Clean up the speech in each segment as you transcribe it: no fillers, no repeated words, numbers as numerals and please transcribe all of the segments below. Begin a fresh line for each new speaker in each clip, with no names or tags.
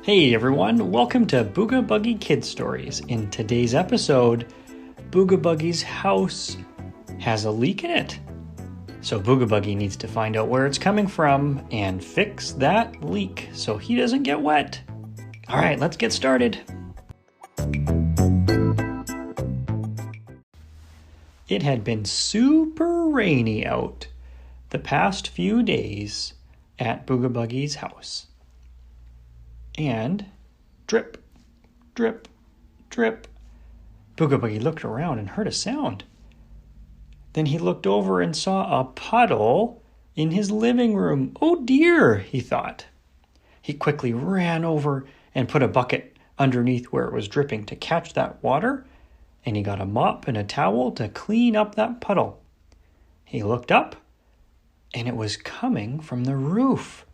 Hey everyone, welcome to Booga Buggie Kid Stories. In today's episode, Booga Buggie's house has a leak in it. So Booga Buggie needs to find out where it's coming from and fix that leak so he doesn't get wet. Alright, let's get started. It had been super rainy out the past few days at Booga Buggie's house. And drip, drip, drip. Booga Buggie looked around and heard a sound. Then he looked over and saw a puddle in his living room. Oh dear, he thought. He quickly ran over and put a bucket underneath where it was dripping to catch that water, and he got a mop and a towel to clean up that puddle. He looked up, and it was coming from the roof.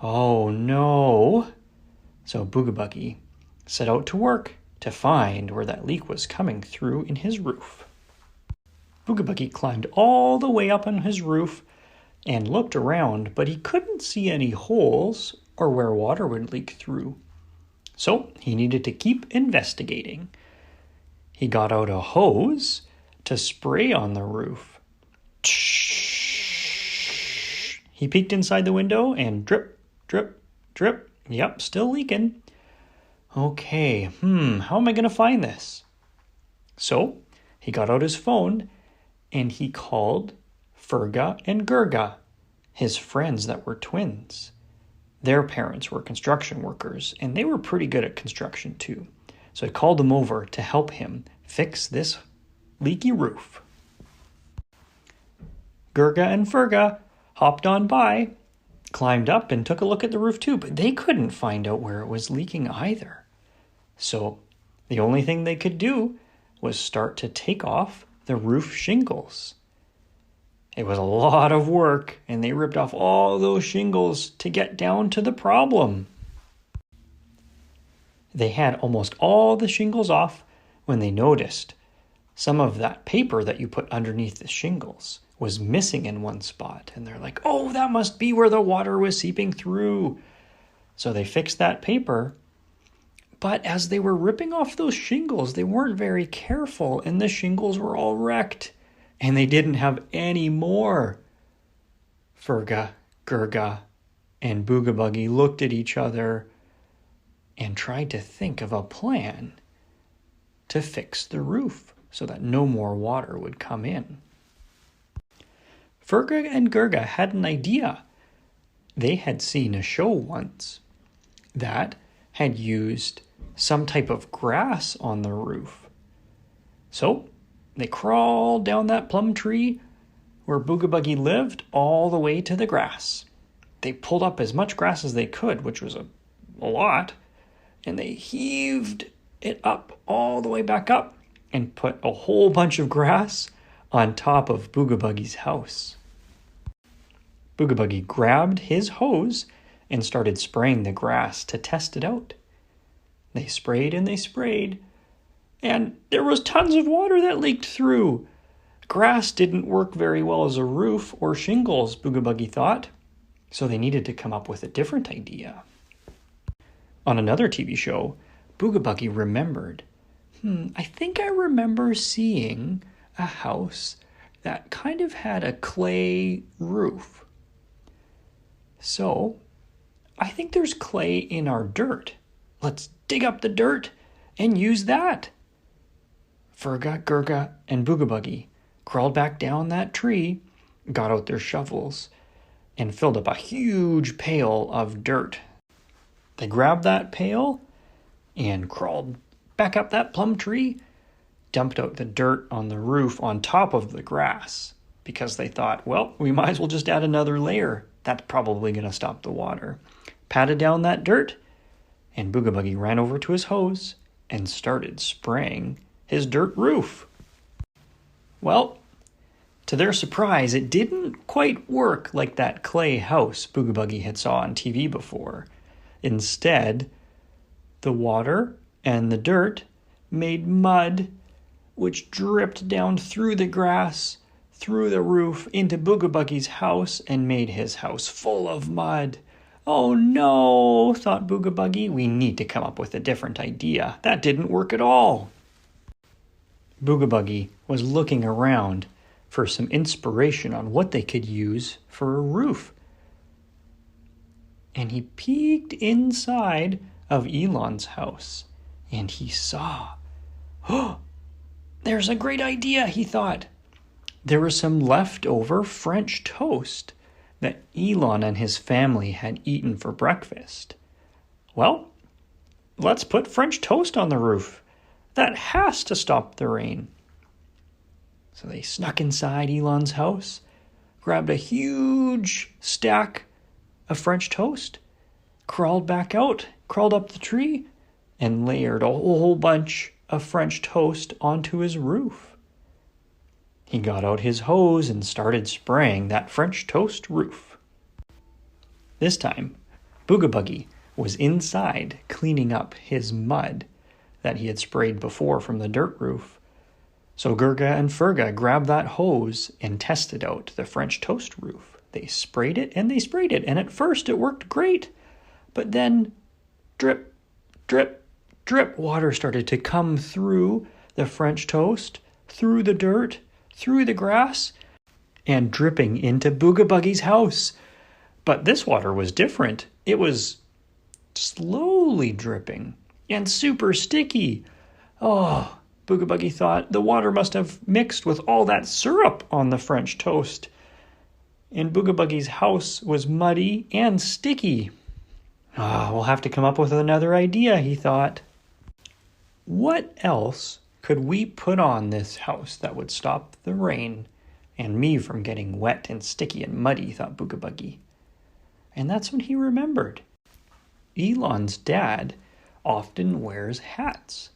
Oh no! So Booga Buggie set out to work to find where that leak was coming through in his roof. Booga Buggie climbed all the way up on his roof and looked around, but he couldn't see any holes or where water would leak through. So he needed to keep investigating. He got out a hose to spray on the roof. He peeked inside the window and drip, drip, drip. Yep, still leaking. Okay, how am I going to find this? So he got out his phone and he called Furga and Gurga, his friends that were twins. Their parents were construction workers and they were pretty good at construction too. So he called them over to help him fix this leaky roof. Gurga and Furga hopped on by, climbed up and took a look at the roof too, but they couldn't find out where it was leaking either. So the only thing they could do was start to take off the roof shingles. It was a lot of work, and they ripped off all those shingles to get down to the problem. They had almost all the shingles off when they noticed some of that paper that you put underneath the shingles was missing in one spot. And they're like, oh, that must be where the water was seeping through. So they fixed that paper. But as they were ripping off those shingles, they weren't very careful and the shingles were all wrecked. And they didn't have any more. Furga, Gurga, and Booga Buggie looked at each other and tried to think of a plan to fix the roof so that no more water would come in. Furga and Gurga had an idea. They had seen a show once that had used some type of grass on the roof. So they crawled down that plum tree where Booga Buggie lived all the way to the grass. They pulled up as much grass as they could, which was a lot, and they heaved it up all the way back up and put a whole bunch of grass on top of Booga Buggie's house. Booga Buggie grabbed his hose and started spraying the grass to test it out. They sprayed and they sprayed, and there was tons of water that leaked through. Grass didn't work very well as a roof or shingles, Booga Buggie thought, so they needed to come up with a different idea. On another TV show, Booga Buggie remembered, I think I remember seeing a house that kind of had a clay roof. So, I think there's clay in our dirt. Let's dig up the dirt and use that. Furga, Gurga, and Booga Buggie crawled back down that tree, got out their shovels, and filled up a huge pail of dirt. They grabbed that pail and crawled back up that plum tree, dumped out the dirt on the roof on top of the grass because they thought, well, we might as well just add another layer. That's probably going to stop the water. Patted down that dirt, and Booga Buggie ran over to his hose and started spraying his dirt roof. Well, to their surprise, it didn't quite work like that clay house Booga Buggie had saw on TV before. Instead, the water and the dirt made mud, which dripped down through the grass, through the roof, into Booga Buggie's house, and made his house full of mud. Oh no, thought Booga Buggie. We need to come up with a different idea. That didn't work at all. Booga Buggie was looking around for some inspiration on what they could use for a roof. And he peeked inside of Elon's house, and he saw, oh, there's a great idea, he thought. There was some leftover French toast that Elon and his family had eaten for breakfast. Well, let's put French toast on the roof. That has to stop the rain. So they snuck inside Elon's house, grabbed a huge stack of French toast, crawled back out, crawled up the tree, and layered a whole bunch of French toast onto his roof. He got out his hose and started spraying that French toast roof. This time, Booga Buggie was inside cleaning up his mud that he had sprayed before from the dirt roof. So Gurga and Furga grabbed that hose and tested out the French toast roof. They sprayed it and they sprayed it, and at first it worked great. But then drip, drip, drip, water started to come through the French toast, through the dirt, through the grass, and dripping into Booga Buggie's house. But this water was different. It was slowly dripping and super sticky. Oh, Booga Buggie thought the water must have mixed with all that syrup on the French toast. And Booga Buggie's house was muddy and sticky. We'll have to come up with another idea, he thought. What else could we put on this house that would stop the rain and me from getting wet and sticky and muddy, thought Booga Buggie. And that's when he remembered. Elon's dad often wears hats.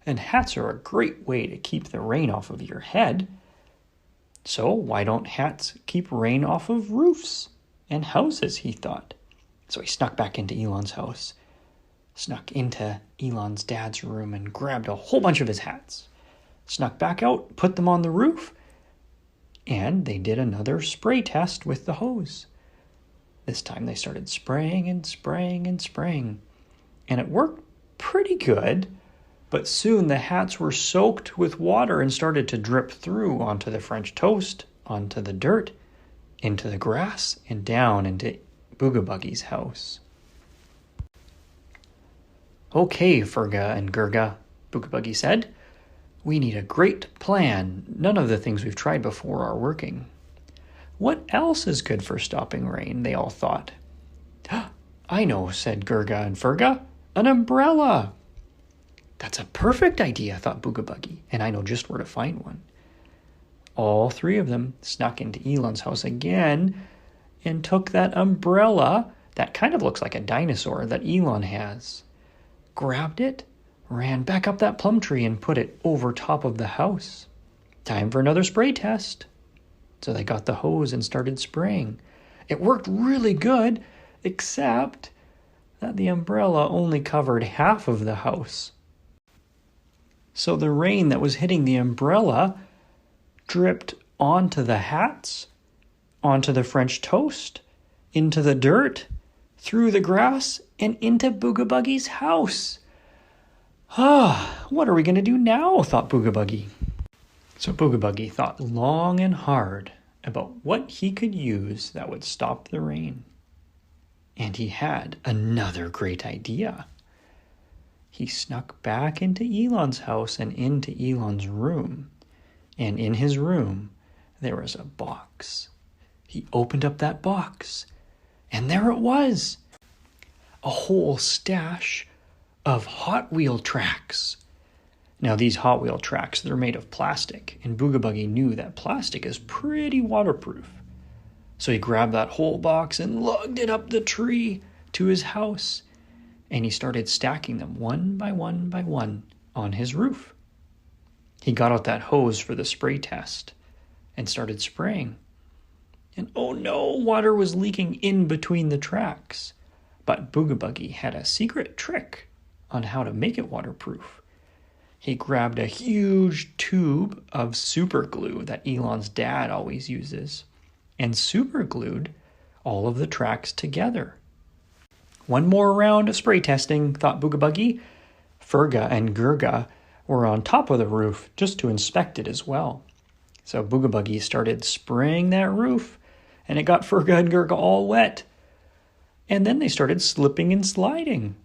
And hats are a great way to keep the rain off of your head. So why don't hats keep rain off of roofs and houses, he thought. So he snuck back into Elon's house, snuck into Elon's dad's room and grabbed a whole bunch of his hats, snuck back out, put them on the roof, and they did another spray test with the hose. This time they started spraying and spraying and spraying, and it worked pretty good, but soon the hats were soaked with water and started to drip through onto the French toast, onto the dirt, into the grass, and down into Booga Buggie's house. Okay, Furga and Gurga, Booga Buggie said. We need a great plan. None of the things we've tried before are working. What else is good for stopping rain? They all thought. I know, said Gurga and Furga. An umbrella. That's a perfect idea, thought Booga Buggie, and I know just where to find one. All three of them snuck into Elon's house again and took that umbrella that kind of looks like a dinosaur that Elon has, grabbed it, ran back up that plum tree and put it over top of the house. Time for another spray test. So they got the hose and started spraying. It worked really good, except that the umbrella only covered half of the house. So the rain that was hitting the umbrella dripped onto the hats, onto the French toast, into the dirt, through the grass, and into Booga Buggie's house. What are we going to do now, thought Booga Buggie. So Booga Buggie thought long and hard about what he could use that would stop the rain. And he had another great idea. He snuck back into Elon's house and into Elon's room. And in his room, there was a box. He opened up that box, and there it was. A whole stash of Hot Wheel tracks. Now, these Hot Wheel tracks, they're made of plastic, and Booga Buggie knew that plastic is pretty waterproof. So he grabbed that whole box and lugged it up the tree to his house, and he started stacking them one by one by one on his roof. He got out that hose for the spray test and started spraying. And oh no, water was leaking in between the tracks. But Booga Buggie had a secret trick on how to make it waterproof. He grabbed a huge tube of super glue that Elon's dad always uses and super glued all of the tracks together. One more round of spray testing, thought Booga Buggie. Furga and Gurga were on top of the roof just to inspect it as well. So Booga Buggie started spraying that roof, and it got Furga and Gurga all wet. And then they started slipping and sliding.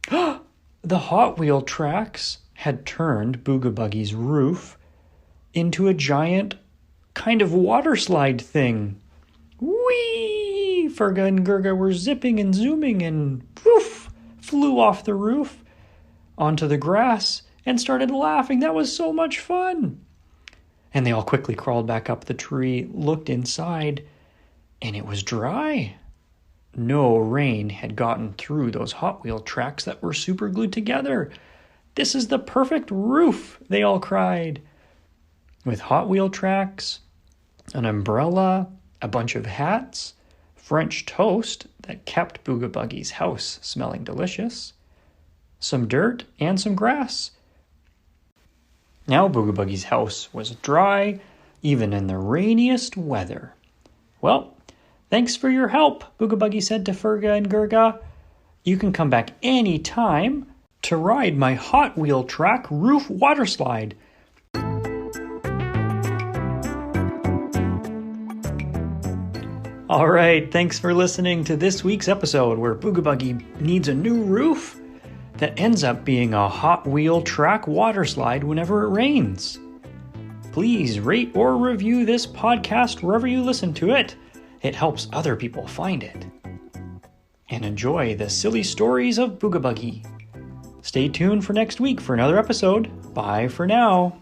The Hot Wheel tracks had turned Booga Buggie's roof into a giant kind of water slide thing. Whee! Furga and Gurga were zipping and zooming and poof, flew off the roof onto the grass and started laughing. That was so much fun. And they all quickly crawled back up the tree, looked inside, and it was dry. No rain had gotten through those Hot Wheel tracks that were super glued together. This is the perfect roof, they all cried. With Hot Wheel tracks, an umbrella, a bunch of hats, French toast that kept Booga Buggie's house smelling delicious, some dirt, and some grass. Now Booga Buggie's house was dry, even in the rainiest weather. Well, thanks for your help, Booga Buggie said to Furga and Gurga. You can come back any time to ride my Hot Wheel track roof water slide. All right, thanks for listening to this week's episode where Booga Buggie needs a new roof that ends up being a Hot Wheel track water slide whenever it rains. Please rate or review this podcast wherever you listen to it. It helps other people find it. And enjoy the silly stories of Booga Buggie. Stay tuned for next week for another episode. Bye for now.